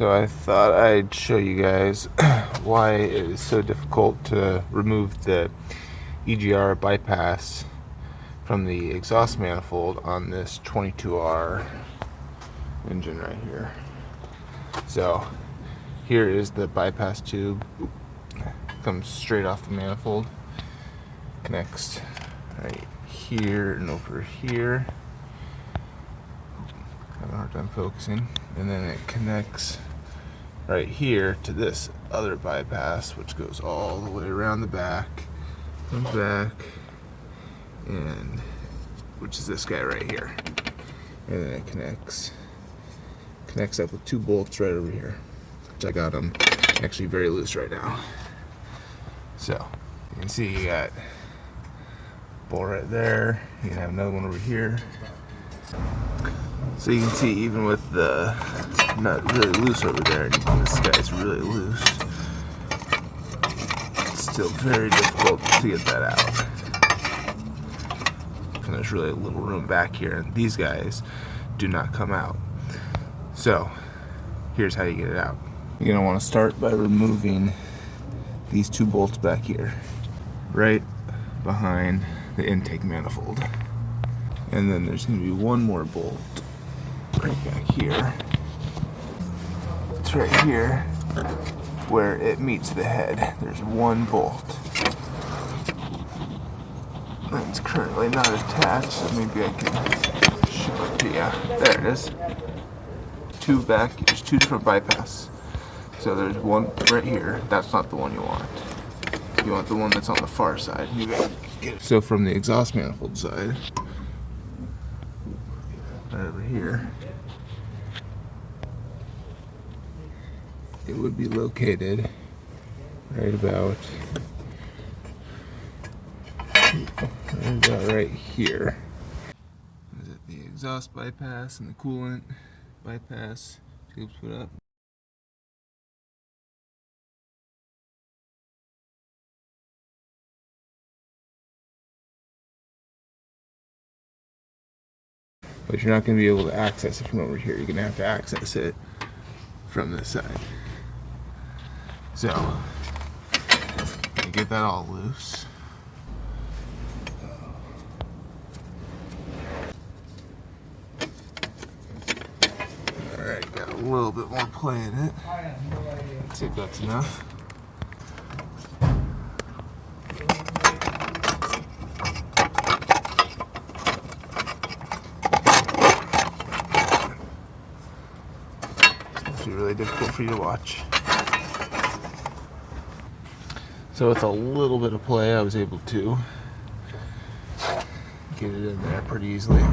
So I thought I'd show you guys why it is so difficult to remove the EGR bypass from the exhaust manifold on this 22R engine right here. So here is the bypass tube. Comes straight off the manifold, connects right here and over here. Having a hard time focusing. And then it connects right here to this other bypass, which goes all the way around the back, comes back, and which is this guy right here. And then it connects up with two bolts right over here, which I got them actually very loose right now. So you can see you got a bolt right there. You can have another one over here. So you can see even with the nut really loose over there, and this guy's really loose, it's still very difficult to get that out. And there's really little room back here, and these guys do not come out. So here's how you get it out. You're gonna want to start by removing these two bolts back here, right behind the intake manifold. And then there's gonna be one more bolt right back here. It's right here where it meets the head. There's one bolt that's currently not attached, so maybe I can show it to you. There it is. There's two different bypass. So there's one right here. That's not the one you want. You want the one that's on the far side. So from the exhaust manifold side, right over here, it would be located right about right here. Is it the exhaust bypass and the coolant bypass tubes put up? But you're not going to be able to access it from over here. You're going to have to access it from this side. So, you get that all loose. Alright, got a little bit more play in it. Let's see if that's enough. It's really difficult for you to watch. So with a little bit of play, I was able to get it in there pretty easily.